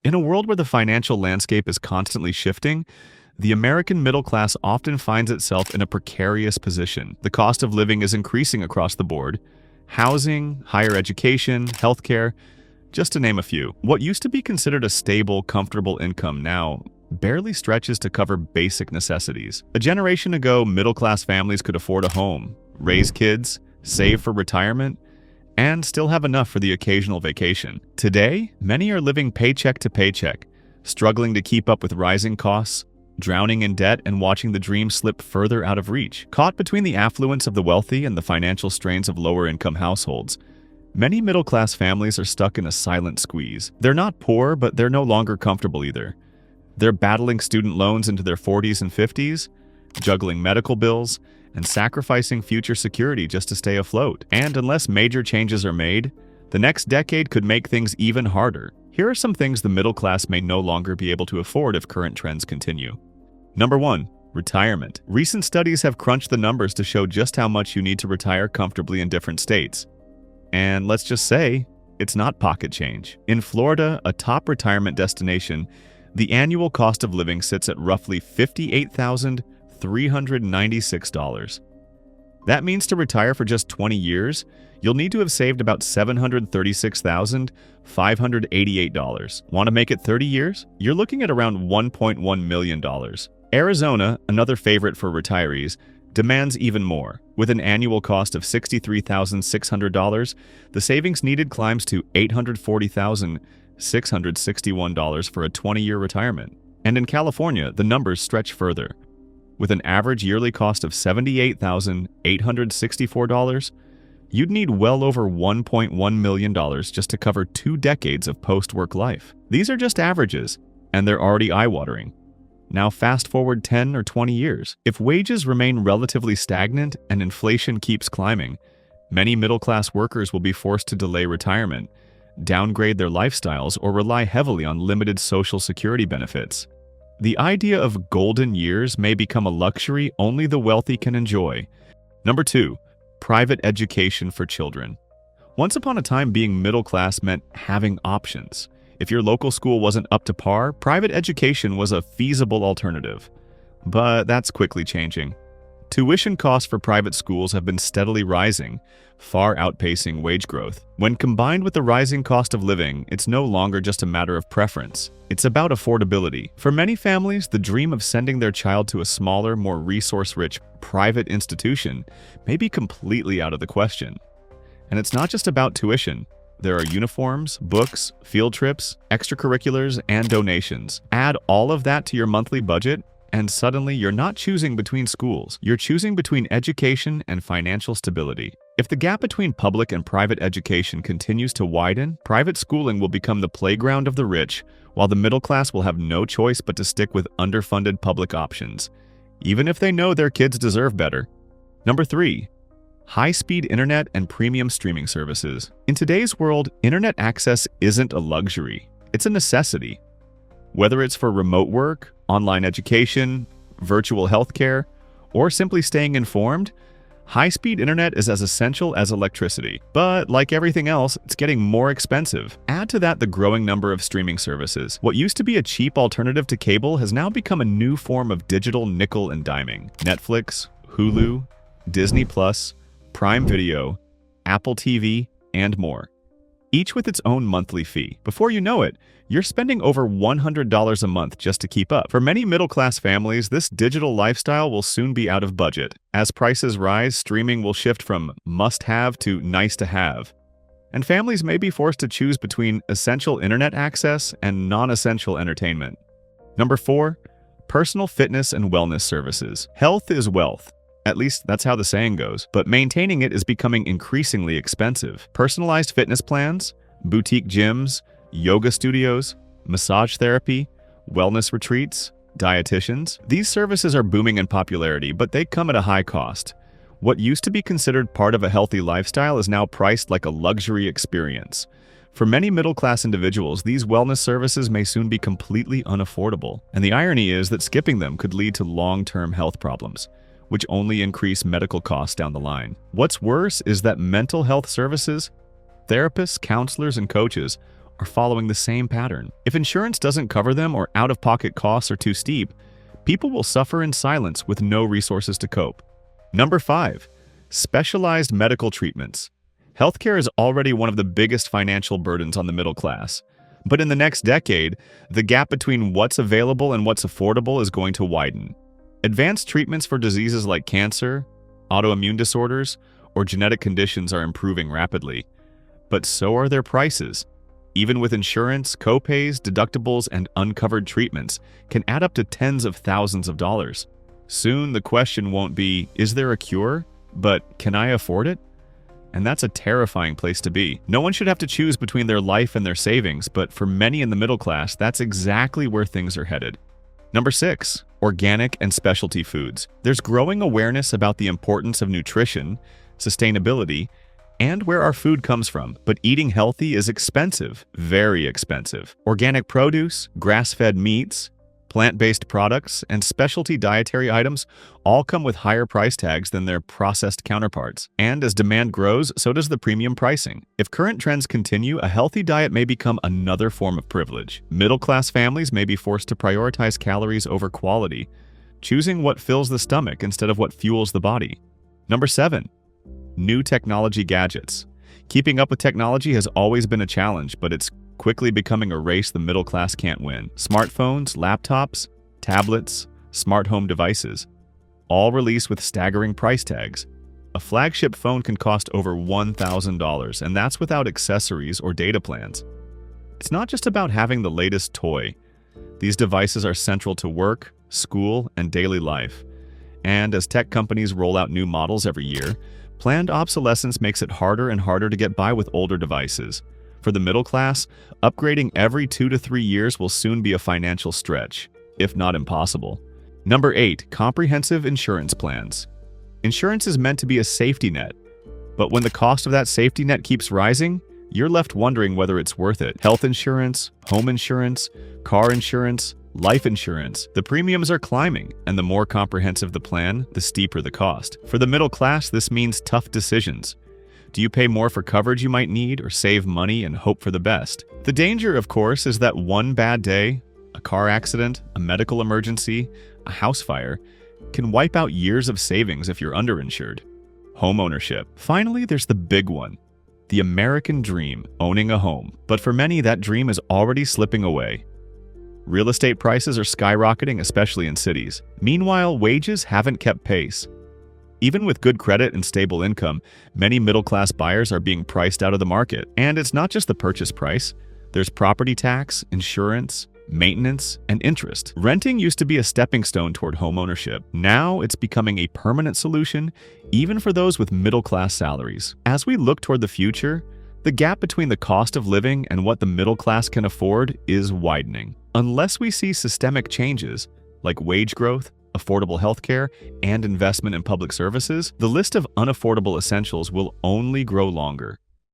In a world where the financial landscape is constantly shifting, the American middle class often finds itself in a precarious position. The cost of living is increasing across the board. Housing, higher education, healthcare, just to name a few. What used to be considered a stable, comfortable income now barely stretches to cover basic necessities. A generation ago, middle-class families could afford a home, raise kids, save for retirement, and still have enough for the occasional vacation. Today, many are living paycheck to paycheck, struggling to keep up with rising costs, drowning in debt, and watching the dream slip further out of reach. Caught between the affluence of the wealthy and the financial strains of lower-income households, many middle-class families are stuck in a silent squeeze. They're not poor, but they're no longer comfortable either. They're battling student loans into their 40s and 50s, juggling medical bills, and sacrificing future security just to stay afloat. And unless major changes are made, the next decade could make things even harder. Here are some things the middle class may no longer be able to afford if current trends continue. Number 1. Retirement. Recent studies have crunched the numbers to show just how much you need to retire comfortably in different states. And let's just say, it's not pocket change. In Florida, a top retirement destination, the annual cost of living sits at roughly $58,396. That means to retire for just 20 years, you'll need to have saved about $736,588. Want to make it 30 years? You're looking at around $1.1 million. Arizona, another favorite for retirees, demands even more. With an annual cost of $63,600, the savings needed climbs to $840,661 for a 20-year retirement. And in California, the numbers stretch further. With an average yearly cost of $78,864, you'd need well over $1.1 million just to cover 2 decades of post-work life. These are just averages, and they're already eye-watering. Now fast forward 10 or 20 years. If wages remain relatively stagnant and inflation keeps climbing, many middle-class workers will be forced to delay retirement, downgrade their lifestyles, or rely heavily on limited Social Security benefits. The idea of golden years may become a luxury only the wealthy can enjoy. Number 2. Private education for children. Once upon a time, being middle class meant having options. If your local school wasn't up to par, private education was a feasible alternative. But that's quickly changing. Tuition costs for private schools have been steadily rising, far outpacing wage growth. When combined with the rising cost of living, it's no longer just a matter of preference. It's about affordability. For many families, the dream of sending their child to a smaller, more resource-rich private institution may be completely out of the question. And it's not just about tuition. There are uniforms, books, field trips, extracurriculars, and donations. Add all of that to your monthly budget, and suddenly you're not choosing between schools. You're choosing between education and financial stability. If the gap between public and private education continues to widen, private schooling will become the playground of the rich, while the middle class will have no choice but to stick with underfunded public options, even if they know their kids deserve better. Number 3. High-speed internet and premium streaming services. In today's world, internet access isn't a luxury. It's a necessity. Whether it's for remote work, online education, virtual healthcare, or simply staying informed, high-speed internet is as essential as electricity. But like everything else, it's getting more expensive. Add to that the growing number of streaming services. What used to be a cheap alternative to cable has now become a new form of digital nickel and diming. Netflix, Hulu, Disney+, Prime Video, Apple TV, and more. Each with its own monthly fee. Before you know it, you're spending over $100 a month just to keep up. For many middle-class families, this digital lifestyle will soon be out of budget. As prices rise, streaming will shift from must-have to nice-to-have. And families may be forced to choose between essential internet access and non-essential entertainment. Number 4. Personal fitness and wellness services. Health is wealth. At least that's how the saying goes, but maintaining it is becoming increasingly expensive. Personalized fitness plans, boutique gyms, yoga studios, massage therapy, wellness retreats, dietitians. These services are booming in popularity, but they come at a high cost. What used to be considered part of a healthy lifestyle is now priced like a luxury experience. For many middle-class individuals, these wellness services may soon be completely unaffordable. And the irony is that skipping them could lead to long-term health problems, which only increase medical costs down the line. What's worse is that mental health services, therapists, counselors, and coaches are following the same pattern. If insurance doesn't cover them or out-of-pocket costs are too steep, people will suffer in silence with no resources to cope. Number 5. Specialized medical treatments. Healthcare is already one of the biggest financial burdens on the middle class. But in the next decade, the gap between what's available and what's affordable is going to widen. Advanced treatments for diseases like cancer, autoimmune disorders, or genetic conditions are improving rapidly. But so are their prices. Even with insurance, copays, deductibles, and uncovered treatments can add up to tens of thousands of dollars. Soon the question won't be, is there a cure? But can I afford it? And that's a terrifying place to be. No one should have to choose between their life and their savings, but for many in the middle class, that's exactly where things are headed. Number 6. Organic and specialty foods. There's growing awareness about the importance of nutrition, sustainability, and where our food comes from. But eating healthy is expensive, very expensive. Organic produce, grass-fed meats, plant-based products, and specialty dietary items all come with higher price tags than their processed counterparts. And as demand grows, so does the premium pricing. If current trends continue, a healthy diet may become another form of privilege. Middle-class families may be forced to prioritize calories over quality, choosing what fills the stomach instead of what fuels the body. Number 7. New technology gadgets. Keeping up with technology has always been a challenge, but it's quickly becoming a race the middle class can't win. Smartphones, laptops, tablets, smart home devices, all released with staggering price tags. A flagship phone can cost over $1,000, and that's without accessories or data plans. It's not just about having the latest toy. These devices are central to work, school, and daily life. And as tech companies roll out new models every year, planned obsolescence makes it harder and harder to get by with older devices. For the middle class, upgrading every 2 to 3 years will soon be a financial stretch, if not impossible. Number 8. Comprehensive insurance plans. Insurance is meant to be a safety net, but when the cost of that safety net keeps rising, you're left wondering whether it's worth it. Health insurance, home insurance, car insurance, life insurance. The premiums are climbing, and the more comprehensive the plan, the steeper the cost. For the middle class, this means tough decisions. Do you pay more for coverage you might need or save money and hope for the best? The danger, of course, is that one bad day, a car accident, a medical emergency, a house fire, can wipe out years of savings if you're underinsured. Homeownership. Finally, there's the big one. The American dream, owning a home. But for many, that dream is already slipping away. Real estate prices are skyrocketing, especially in cities. Meanwhile, wages haven't kept pace. Even with good credit and stable income, many middle-class buyers are being priced out of the market. And it's not just the purchase price. There's property tax, insurance, maintenance, and interest. Renting used to be a stepping stone toward homeownership. Now it's becoming a permanent solution, even for those with middle-class salaries. As we look toward the future, the gap between the cost of living and what the middle class can afford is widening. Unless we see systemic changes, like wage growth, affordable healthcare, and investment in public services, the list of unaffordable essentials will only grow longer.